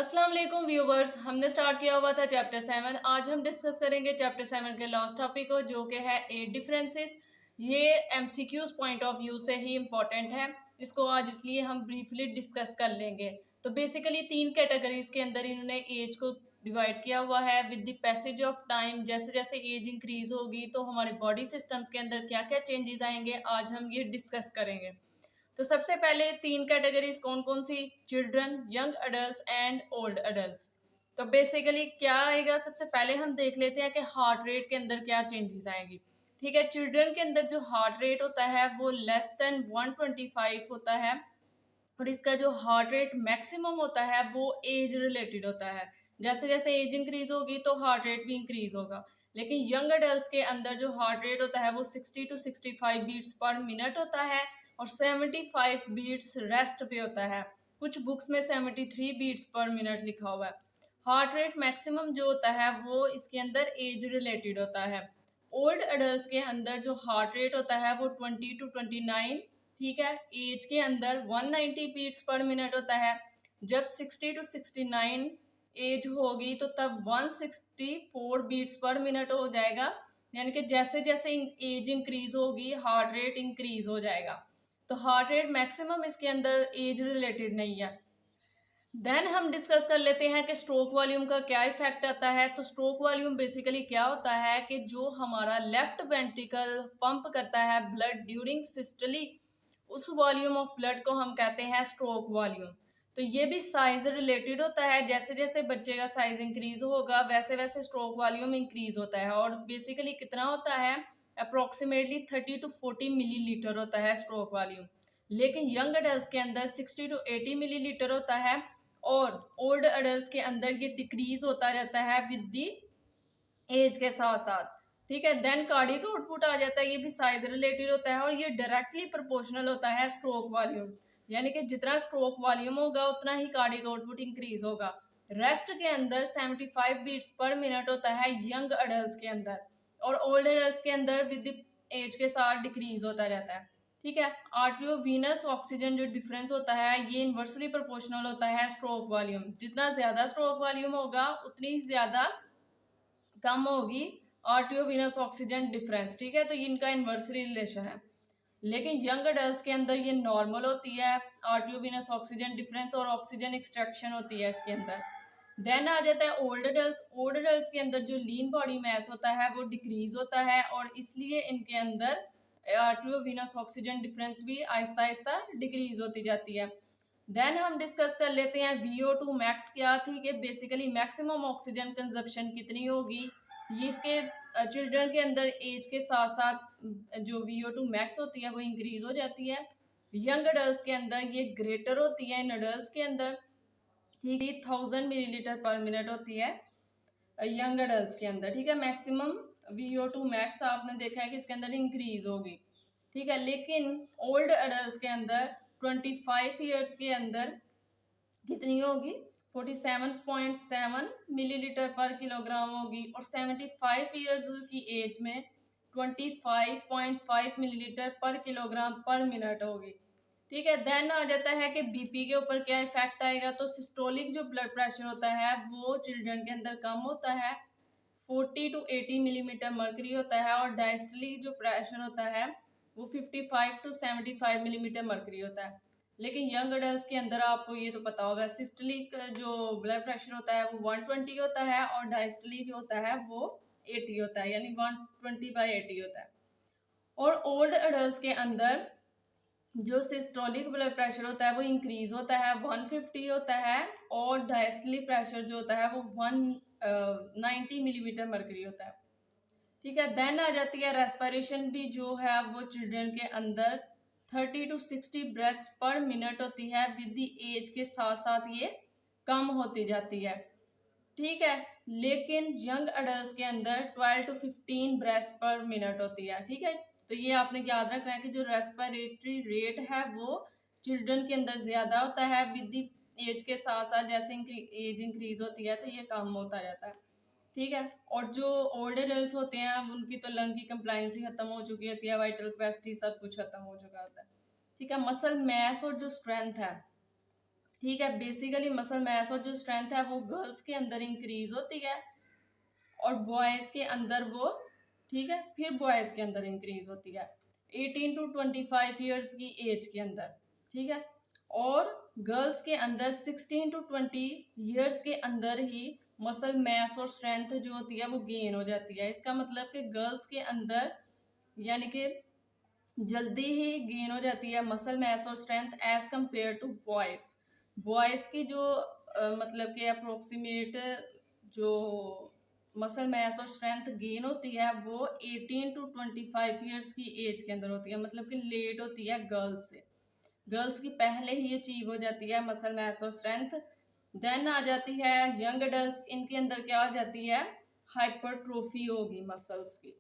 अस्सलाम वालेकुम व्यूवर्स, हमने स्टार्ट किया हुआ था चैप्टर 7। आज हम डिस्कस करेंगे चैप्टर 7 के लास्ट टॉपिक को, जो कि है एज डिफरेंसेस। ये एमसीक्यूज पॉइंट ऑफ व्यू से ही इम्पोर्टेंट है। इसको आज इसलिए हम ब्रीफली डिस्कस कर लेंगे। तो बेसिकली तीन कैटेगरीज के अंदर इन्होंने एज को डिवाइड किया हुआ है with the passage of time. जैसे जैसे एज इंक्रीज होगी तो हमारे बॉडी सिस्टम्स के अंदर क्या क्या चेंजेस आएंगे, आज हम ये डिस्कस करेंगे। तो सबसे पहले तीन कैटेगरीज कौन कौन सी? Children, young adult and old adult. तो बेसिकली क्या आएगा, सबसे पहले हम देख लेते हैं कि हार्ट रेट के अंदर क्या चेंजेस आएंगी। ठीक है, चिल्ड्रन के अंदर जो हार्ट रेट होता है वो लेस देन 125 होता है, और इसका जो हार्ट रेट मैक्सिमम होता है वो एज रिलेटेड होता है। जैसे जैसे एज इंक्रीज होगी तो हार्ट रेट भी इंक्रीज होगा। लेकिन यंग अडल्ट के अंदर जो हार्ट रेट होता है वो 60 to 65 बीट्स पर मिनट होता है, और 75 बीट्स रेस्ट पे होता है। कुछ बुक्स में 73 बीट्स पर मिनट लिखा हुआ है। हार्ट रेट मैक्सिमम जो होता है वो इसके अंदर एज रिलेटेड होता है। ओल्ड अडल्ट के अंदर जो हार्ट रेट होता है वो 20 to 29, ठीक है, एज के अंदर 190 बीट्स पर मिनट होता है। जब 60 to 69 एज होगी तो तब 164 बीट्स पर मिनट हो जाएगा। यानी कि जैसे जैसे एज इंक्रीज होगी हार्ट रेट इंक्रीज हो जाएगा। तो हार्ट रेट मैक्सिमम इसके अंदर एज रिलेटेड नहीं है। देन हम डिस्कस कर लेते हैं कि स्ट्रोक वॉल्यूम का क्या इफेक्ट आता है। तो स्ट्रोक वॉल्यूम बेसिकली क्या होता है कि जो हमारा लेफ्ट वेंट्रिकल पंप करता है ब्लड ड्यूरिंग सिस्टली, उस वॉल्यूम ऑफ ब्लड को हम कहते हैं स्ट्रोक वॉल्यूम। तो ये भी साइज रिलेटेड होता है। जैसे जैसे बच्चे का साइज इंक्रीज होगा वैसे वैसे स्ट्रोक वॉल्यूम इंक्रीज होता है। और बेसिकली कितना होता है, अप्रोक्सीमेटली 30 to 40 मिलीलीटर होता है स्ट्रोक वॉल्यूम। लेकिन यंग अडल्ट के अंदर 60 to 80 मिलीलीटर होता है, और ओल्ड अडल्ट के अंदर ये डिक्रीज होता रहता है विद दी एज के साथ साथ। ठीक है, देन कार्डियक आउटपुट आ जाता है, ये भी साइज रिलेटेड होता है, और ये डायरेक्टली प्रोपोर्शनल होता है स्ट्रोक वॉल्यूम। यानी कि जितना स्ट्रोक वॉल्यूम होगा उतना ही कार्डियक आउटपुट इंक्रीज होगा। रेस्ट के अंदर 75 बीट्स पर मिनट होता है यंग अडल्ट के अंदर, और ओल्ड अडल्ट के अंदर विद एज के साथ डिक्रीज होता रहता है। ठीक है, आर्टरियो वीनस ऑक्सीजन जो डिफरेंस होता है ये इन्वर्सली प्रोपोर्शनल होता है स्ट्रोक वॉल्यूम। जितना ज्यादा स्ट्रोक वॉल्यूम होगा उतनी ही ज्यादा कम होगी आर्टियो वीनस ऑक्सीजन डिफरेंस। ठीक है, तो इनका इन्वर्सली रिलेशन है। लेकिन यंग अडल्ट के अंदर ये नॉर्मल होती है आर्टियो वीनस ऑक्सीजन डिफरेंस, और ऑक्सीजन एक्सट्रैक्शन होती है इसके अंदर। देन आ जाता है ओल्ड अडल्ट। ओल्ड अडल्ट के अंदर जो लीन बॉडी मैस होता है वो डिक्रीज होता है, और इसलिए इनके अंदर आर्टियो वीनस ऑक्सीजन डिफरेंस भी आहिस्ता आहिस्ता डिक्रीज होती जाती है। देन हम डिस्कस कर लेते हैं VO2 मैक्स क्या थी, कि बेसिकली मैक्सिमम ऑक्सीजन कंजप्शन कितनी होगी। ये इसके चिल्ड्रन के अंदर एज के साथ साथ जो VO2 मैक्स होती है वो इंक्रीज हो जाती है। यंग अडल्ट के अंदर ये ग्रेटर होती है इन अडल्ट के अंदर। 3000 मिलीलीटर पर मिनट होती है यंग अडल्ट के अंदर। ठीक है, मैक्सिमम VO2 मैक्स आपने देखा है कि इसके अंदर इंक्रीज होगी। ठीक है, लेकिन ओल्ड अडल्ट के अंदर 25 ईयर्स के अंदर कितनी होगी, 47.7 मिलीलीटर पर किलोग्राम होगी, और 75 ईयर्स की एज में 25.5 मिलीलीटर पर किलोग्राम पर मिनट होगी। ठीक है, देन आ जाता है कि बीपी के ऊपर क्या इफेक्ट आएगा। तो सिस्टोलिक जो ब्लड प्रेशर होता है वो चिल्ड्रन के अंदर कम होता है, 40 to 80 मिलीमीटर मर्करी होता है, और डायस्टोलिक जो प्रेशर होता है वो 55 to 75 मिलीमीटर मर्करी होता है। लेकिन यंग अडल्ट के अंदर आपको ये तो पता होगा, सिस्टोलिक जो ब्लड प्रेशर होता है वो 120 होता है, और डायस्टोलिक जो होता है वो 80 होता है, यानी 120/80 होता है। और ओल्ड अडल्ट के अंदर जो सिस्टोलिक ब्लड प्रेशर होता है वो इंक्रीज होता है, 150 होता है, और डायस्टोलिक प्रेशर जो होता है वो 190 मिलीमीटर मर्करी होता है। ठीक है, देन आ जाती है रेस्पिरेशन भी जो है वो चिल्ड्रन के अंदर 30 to 60 ब्रेथ्स पर मिनट होती है, विद द एज के साथ साथ ये कम होती जाती है। ठीक है, लेकिन यंग अडल्ट के अंदर 12 to 15 ब्रेथ्स पर मिनट होती है। ठीक है, तो ये आपने याद रखना है कि जो रेस्पिरेटरी रेट है वो चिल्ड्रन के अंदर ज्यादा होता है, विद द एज के साथ साथ जैसे एज इंक्रीज होती है तो ये कम होता जाता है। ठीक है, और जो ओल्ड एडल्ट होते हैं उनकी तो लंग की कंप्लाइंस ही खत्म हो चुकी होती है, वाइटल कैपेसिटी सब कुछ खत्म हो चुका होता है। ठीक है, मसल मैस और जो स्ट्रेंथ है ठीक है। बेसिकली मसल मास और जो स्ट्रेंथ है वो गर्ल्स के अंदर इंक्रीज होती है और बॉयज़ के अंदर वो, ठीक है, फिर बॉयज़ के अंदर इंक्रीज होती है 18 to 25 ईयर्स की एज के अंदर, ठीक है। और गर्ल्स के अंदर 16 to 20 ईयर्स के अंदर ही मसल मास और स्ट्रेंथ जो होती है वो गेन हो जाती है। इसका मतलब कि गर्ल्स के अंदर यानी कि जल्दी ही गेन हो जाती है मसल मास और strength as compared to boys. Boys की जो मतलब कि अप्रोक्सीमेट जो मसल मास और स्ट्रेंथ गेन होती है वो 18 to 25 ईयर्स की एज के अंदर होती है, मतलब कि लेट होती है गर्ल्स से। गर्ल्स की पहले ही अचीव हो जाती है मसल मास और स्ट्रेंथ। देन आ जाती है यंग अडल्ट, इनके अंदर क्या हो जाती है, हाइपरट्रोफी होगी मसल्स की,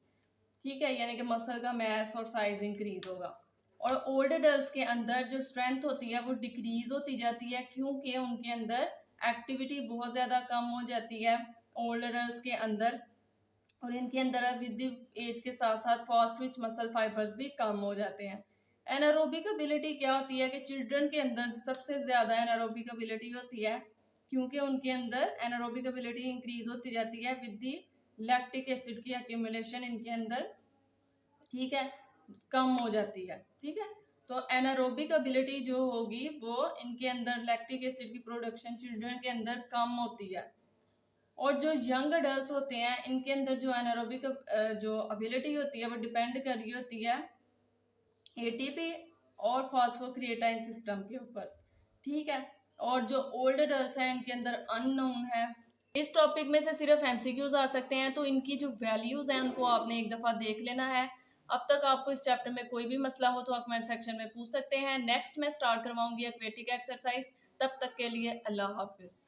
ठीक है, यानी कि मसल का मास और साइज इंक्रीज होगा। और ओल्ड अडल्ट के अंदर जो स्ट्रेंथ होती है वो डिक्रीज होती जाती है क्योंकि उनके अंदर एक्टिविटी बहुत ज़्यादा कम हो जाती है ओल्ड अडल्ट के अंदर। और इनके अंदर विद एज के साथ साथ फास्ट ट्विच मसल फाइबर्स भी कम हो जाते हैं। एनारोबिक एबिलिटी क्या होती है कि चिल्ड्रन के अंदर सबसे ज़्यादा एनारोबिक एबिलिटी होती है क्योंकि उनके अंदर एनारोबिक एबिलिटी इंक्रीज होती जाती है विद दी लैक्टिक एसिड की एक्यूमुलेशन इनके अंदर, ठीक है, कम हो जाती है, ठीक है। तो एनारोबिक एबिलिटी जो होगी वो इनके अंदर लैक्टिक एसिड की प्रोडक्शन चिल्ड्रन के अंदर कम होती है। और जो यंग अडल्ट होते हैं इनके अंदर जो एनारोबिक जो एबिलिटी होती है वो डिपेंड कर रही होती है एटीपी और फॉस्फोक्रिएटाइन सिस्टम के ऊपर, ठीक है। और जो ओल्ड अडल्ट हैं इनके अंदर अननोन है। इस टॉपिक में से सिर्फ एमसीक्यूज आ सकते हैं, तो इनकी जो वैल्यूज हैं उनको आपने एक दफ़ा देख लेना है। अब तक आपको इस चैप्टर में कोई भी मसला हो तो आप कमेंट सेक्शन में पूछ सकते हैं। नेक्स्ट मैं स्टार्ट करवाऊंगी एक्वेटिक एक्सरसाइज। तब तक के लिए अल्लाह हाफिज़।